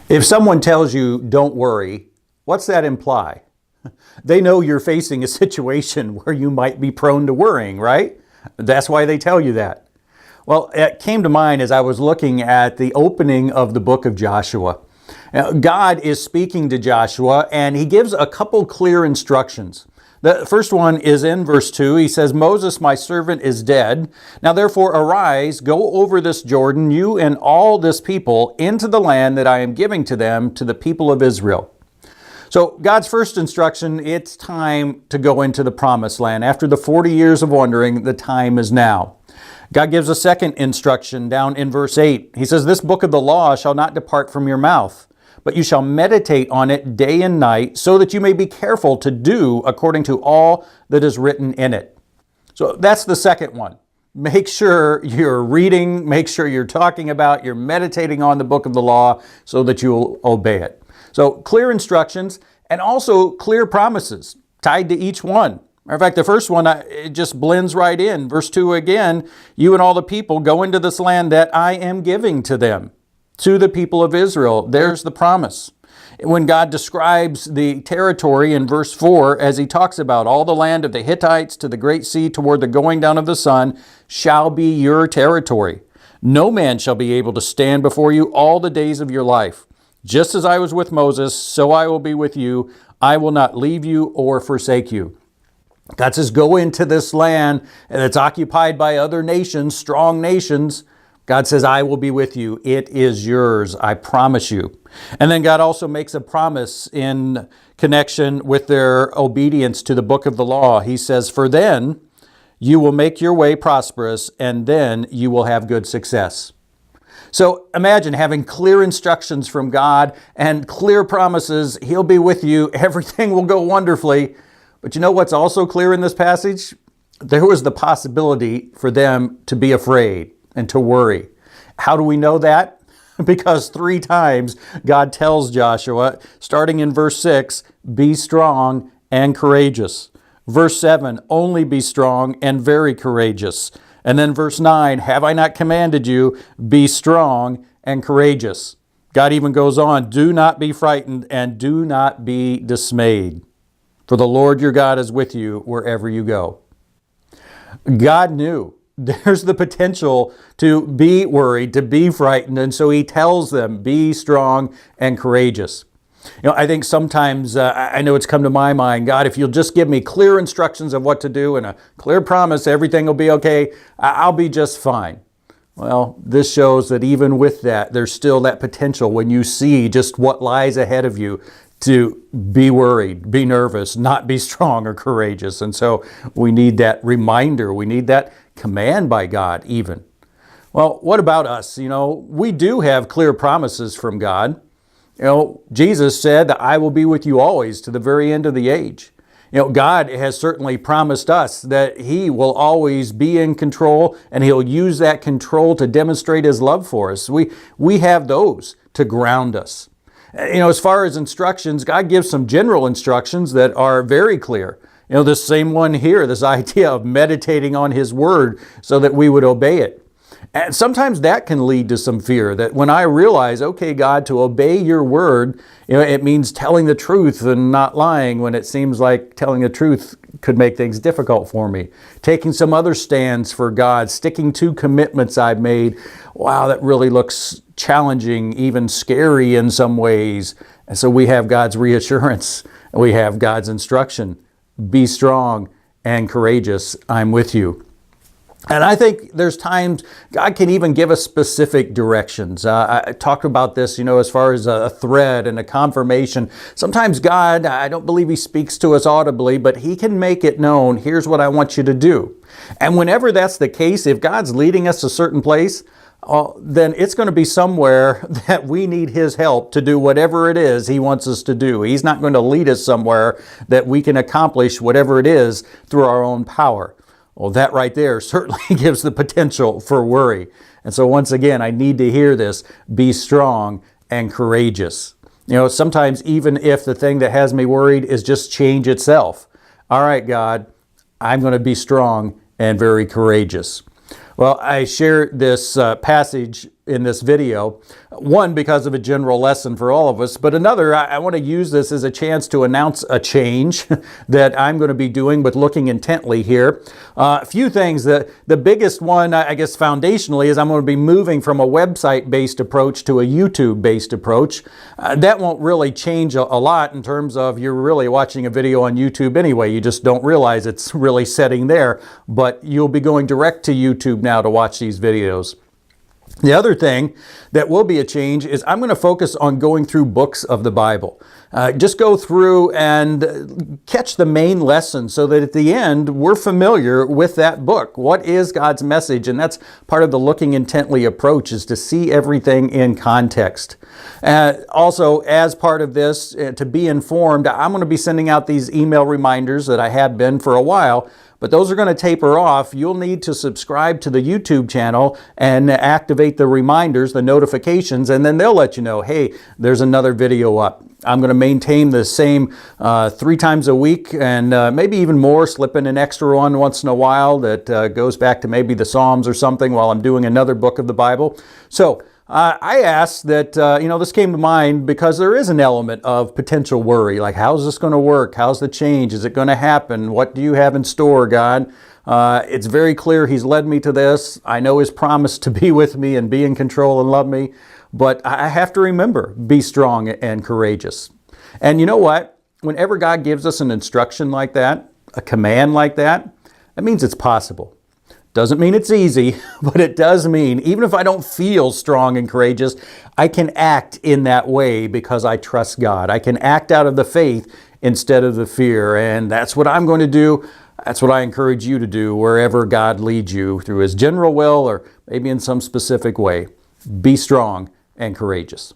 If someone tells you, don't worry, what's that imply? They know you're facing a situation where you might be prone to worrying, right? That's why they tell you that. Well, it came to mind as I was looking at the opening of the book of Joshua. God is speaking to Joshua, and he gives a couple clear instructions. The first one is in verse 2. He says, Moses, my servant, is dead. Now therefore arise, go over this Jordan, you and all this people, into the land that I am giving to them, to the people of Israel. So God's first instruction, it's time to go into the promised land. After the 40 years of wandering, the time is now. God gives a second instruction down in verse 8. He says, this book of the law shall not depart from your mouth, but you shall meditate on it day and night, so that you may be careful to do according to all that is written in it. So that's the second one. Make sure you're reading, make sure you're talking about, you're meditating on the book of the law so that you'll obey it. So clear instructions and also clear promises tied to each one. Matter of fact, the first one, it just blends right in. Verse 2 again, you and all the people go into this land that I am giving to them. To the people of Israel, there's the promise. When God describes the territory in verse 4, as he talks about all the land of the Hittites to the great sea toward the going down of the sun shall be your territory. No man shall be able to stand before you all the days of your life. Just as I was with Moses, so I will be with you. I will not leave you or forsake you. God says, go into this land that's occupied by other nations, strong nations. God says, I will be with you. It is yours. I promise you. And then God also makes a promise in connection with their obedience to the book of the law. He says, for then you will make your way prosperous, and then you will have good success. So imagine having clear instructions from God and clear promises. He'll be with you. Everything will go wonderfully. But you know what's also clear in this passage? There was the possibility for them to be afraid and to worry. How do we know that? Because 3 times God tells Joshua, starting in verse 6, be strong and courageous. Verse 7, only be strong and very courageous. And then verse 9, have I not commanded you, be strong and courageous. God even goes on, do not be frightened and do not be dismayed. For the Lord your God is with you wherever you go. God knew there's the potential to be worried, to be frightened, and so he tells them, be strong and courageous. You know, I think sometimes, I know it's come to my mind, God, if you'll just give me clear instructions of what to do and a clear promise, everything will be okay, I'll be just fine. Well, this shows that even with that, there's still that potential when you see just what lies ahead of you to be worried, be nervous, not be strong or courageous. And so we need that reminder. We need that command by God even. Well, what about us? You know, we do have clear promises from God. You know, Jesus said that I will be with you always to the very end of the age. You know, God has certainly promised us that he will always be in control, and he'll use that control to demonstrate his love for us. We have those to ground us. You know, as far as instructions, God gives some general instructions that are very clear. You know, this same one here, this idea of meditating on his word so that we would obey it. And sometimes that can lead to some fear, that when I realize, okay, God, to obey your word, you know, it means telling the truth and not lying when it seems like telling the truth could make things difficult for me. Taking some other stands for God, sticking to commitments I've made. Wow, that really looks challenging, even scary in some ways. And so we have God's reassurance. We have God's instruction. Be strong and courageous. I'm with you. And I think there's times God can even give us specific directions. I talked about this, you know, as far as a thread and a confirmation. Sometimes God, I don't believe he speaks to us audibly, but he can make it known, here's what I want you to do. And whenever that's the case, if God's leading us a certain place, then it's going to be somewhere that we need his help to do whatever it is he wants us to do. He's not going to lead us somewhere that we can accomplish whatever it is through our own power. Well, that right there certainly gives the potential for worry. And so once again, I need to hear this, be strong and courageous. You know, sometimes even if the thing that has me worried is just change itself. All right, God, I'm going to be strong and very courageous. Well, I share this passage in this video. One, because of a general lesson for all of us, but another, I want to use this as a chance to announce a change that I'm going to be doing with looking intently here. A few things. The biggest one, I guess foundationally, is I'm going to be moving from a website-based approach to a YouTube-based approach. That won't really change a lot in terms of you're really watching a video on YouTube anyway. You just don't realize it's really setting there, but you'll be going direct to YouTube now to watch these videos. The other thing that will be a change is I'm going to focus on going through books of the Bible. Just go through and catch the main lesson so that at the end we're familiar with that book. What is God's message? And that's part of the looking intently approach, is to see everything in context. Also, as part of this, to be informed, I'm going to be sending out these email reminders that I have been for a while. But those are going to taper off. You'll need to subscribe to the YouTube channel and activate the reminders, the notifications, and then they'll let you know, hey, there's another video up. I'm going to maintain the same 3 times a week, and maybe even more, slip in an extra one once in a while that goes back to maybe the Psalms or something while I'm doing another book of the Bible. So I asked that, this came to mind because there is an element of potential worry, like how's this going to work? How's the change? Is it going to happen? What do you have in store, God? It's very clear He's led me to this. I know His promise to be with me and be in control and love me, but I have to remember, be strong and courageous. And you know what? Whenever God gives us an instruction like that, a command like that, that means it's possible. Doesn't mean it's easy, but it does mean, even if I don't feel strong and courageous, I can act in that way because I trust God. I can act out of the faith instead of the fear, and that's what I'm going to do. That's what I encourage you to do wherever God leads you, through His general will or maybe in some specific way. Be strong and courageous.